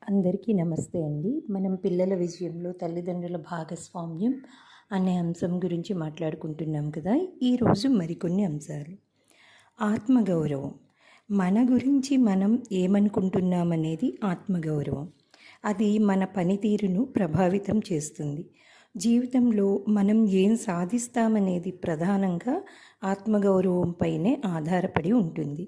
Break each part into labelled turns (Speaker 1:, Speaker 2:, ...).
Speaker 1: అందరికీ నమస్తే అండి. మనం పిల్లల విజయంలో తల్లిదండ్రుల భాగస్వామ్యం అనే అంశం గురించి మాట్లాడుకుంటున్నాం కదా. ఈరోజు మరికొన్ని అంశాలు. ఆత్మగౌరవం. మన గురించి మనం ఏమనుకుంటున్నామనేది ఆత్మగౌరవం. అది మన పనితీరును ప్రభావితం చేస్తుంది. జీవితంలో మనం ఏం సాధిస్తామనేది ప్రధానంగా ఆత్మగౌరవంపైనే ఆధారపడి ఉంటుంది.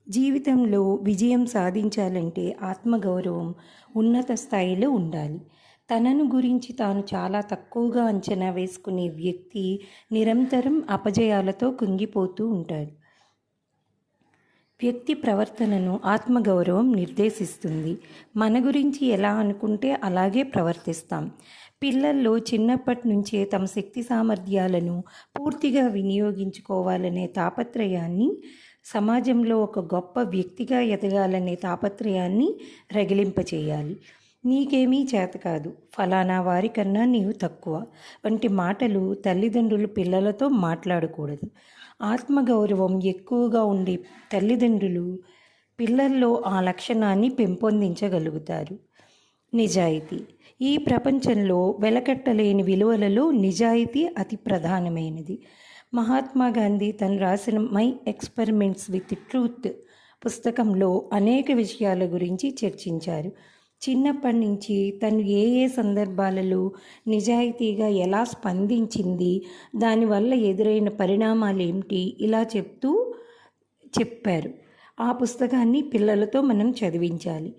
Speaker 1: జీవితంలో విజయం సాధించాలంటే ఆత్మగౌరవం ఉన్నత స్థాయిలో ఉండాలి. తనను గురించి తాను చాలా తక్కువగా అంచనా వేసుకునే వ్యక్తి నిరంతరం అపజయాలతో కుంగిపోతూ ఉంటాడు. వ్యక్తి ప్రవర్తనను ఆత్మగౌరవం నిర్దేశిస్తుంది. మన గురించి ఎలా అనుకుంటే అలాగే ప్రవర్తిస్తాం. పిల్లల్లో చిన్నప్పటి నుంచే తమ శక్తి సామర్థ్యాలను పూర్తిగా వినియోగించుకోవాలనే తాపత్రయాన్ని, సమాజంలో ఒక గొప్ప వ్యక్తిగా ఎదగాలనే తాపత్రయాన్ని రగిలింపచేయాలి. నీకేమీ చేత కాదు, ఫలానా వారికన్నా నీవు తక్కువ వంటి మాటలు తల్లిదండ్రులు పిల్లలతో మాట్లాడకూడదు. ఆత్మగౌరవం ఎక్కువగా ఉండే తల్లిదండ్రులు పిల్లల్లో ఆ లక్షణాన్ని పెంపొందించగలుగుతారు. నిజాయితీ. ఈ ప్రపంచంలో వెలకట్టలేని విలువలలో నిజాయితీ అతి ప్రధానమైనది. మహాత్మా గాంధీ తను రాసిన మై ఎక్స్పెరిమెంట్స్ విత్ ట్రూత్ పుస్తకంలో అనేక విషయాల గురించి చర్చించారు. చిన్నప్పటి నుంచి తను ఏ సందర్భాలలో నిజాయితీగా ఎలా స్పందించింది, దానివల్ల ఎదురైన పరిణామాలు ఏమిటి, ఇలా చెప్పారు. ఆ పుస్తకాన్ని పిల్లలతో మనం చదివించాలి.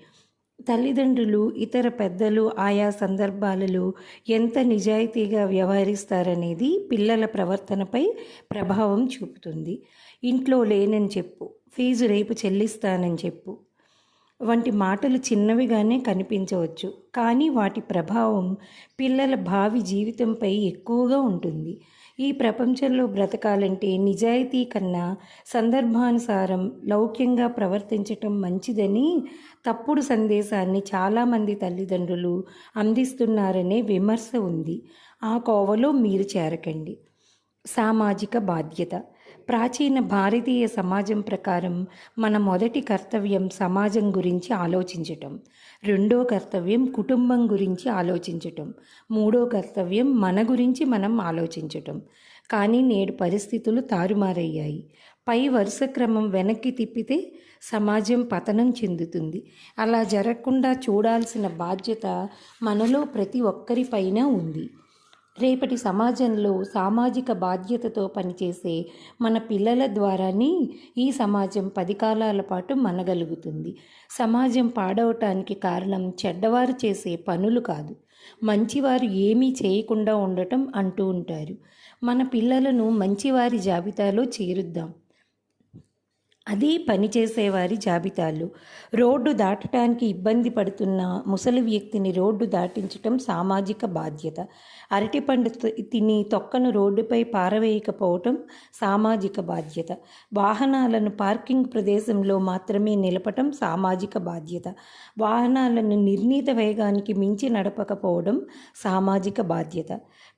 Speaker 1: తల్లిదండ్రులు, ఇతర పెద్దలు ఆయా సందర్భాలలో ఎంత నిజాయితీగా వ్యవహరిస్తారనేది పిల్లల ప్రవర్తనపై ప్రభావం చూపుతుంది. ఇంట్లో లేనని చెప్పు, ఫీజు రేపు చెల్లిస్తానని చెప్పు వంటి మాటలు చిన్నవిగానే కనిపించవచ్చు, కానీ వాటి ప్రభావం పిల్లల భావి జీవితంపై ఎక్కువగా ఉంటుంది. ఈ ప్రపంచంలో బ్రతకాలంటే నిజాయితీ కన్నా సందర్భానుసారం లౌక్యంగా ప్రవర్తించటం మంచిదని తప్పుడు సందేశాన్ని చాలామంది తల్లిదండ్రులు అందిస్తున్నారనే విమర్శ ఉంది. ఆ కోవలో మీరు చేరకండి. సామాజిక బాధ్యత. ప్రాచీన భారతీయ సమాజం ప్రకారం మన మొదటి కర్తవ్యం సమాజం గురించి ఆలోచించటం, రెండో కర్తవ్యం కుటుంబం గురించి ఆలోచించటం, మూడో కర్తవ్యం మన గురించి మనం ఆలోచించటం. కానీ నేడు పరిస్థితులు తారుమారయ్యాయి. పై వరుస క్రమం వెనక్కి తిప్పితే సమాజం పతనం చెందుతుంది. అలా జరగకుండా చూడాల్సిన బాధ్యత మనలో ప్రతి ఒక్కరిపైన ఉంది. రేపటి సమాజంలో సామాజిక బాధ్యతతో పనిచేసే మన పిల్లల ద్వారానే ఈ సమాజం 10 కాలాల పాటు మనగలుగుతుంది. సమాజం పాడవటానికి కారణం చెడ్డవారు చేసే పనులు కాదు, మంచివారు ఏమీ చేయకుండా ఉండటం అంటూ ఉంటారు. మన పిల్లలను మంచివారి జాబితాలో చేరుద్దాం, అది పనిచేసేవారి జాబితాలో. రోడ్డు దాటడానికి ఇబ్బంది పడుతున్న ముసలి వ్యక్తిని రోడ్డు దాటించటం సామాజిక బాధ్యత. అరటిపండు తిని తొక్కను రోడ్డుపై పారవేయకపోవటం సామాజిక బాధ్యత. వాహనాలను పార్కింగ్ ప్రదేశంలో మాత్రమే నిలపటం సామాజిక బాధ్యత. వాహనాలను నిర్ణీత వేగానికి మించి నడపకపోవడం సామాజిక బాధ్యత.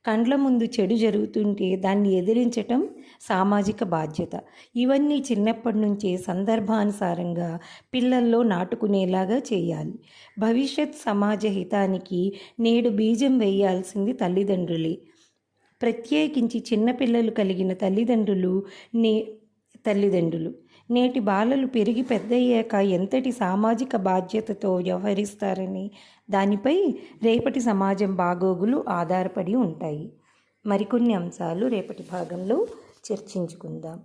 Speaker 1: కండ్ల ముందు చెడు జరుగుతుంటే దాన్ని ఎదిరించటం సామాజిక బాధ్యత. ఇవన్నీ చిన్నప్పటి నుంచే సందర్భానుసారంగా పిల్లల్లో నాటుకునేలాగా చేయాలి. భవిష్యత్ సమాజ హితానికి నేడు బీజం వేయాల్సింది తల్లిదండ్రులే. ప్రత్యేకించి చిన్నపిల్లలు కలిగిన తల్లిదండ్రులు నేటి బాలలు పెరిగి పెద్దయ్యాక ఎంతటి సామాజిక బాధ్యతతో వ్యవహరిస్తారని దానిపై రేపటి సమాజం బాగోగులు ఆధారపడి ఉంటాయి. మరికొన్ని అంశాలు రేపటి భాగంలో చర్చించుకుందాం.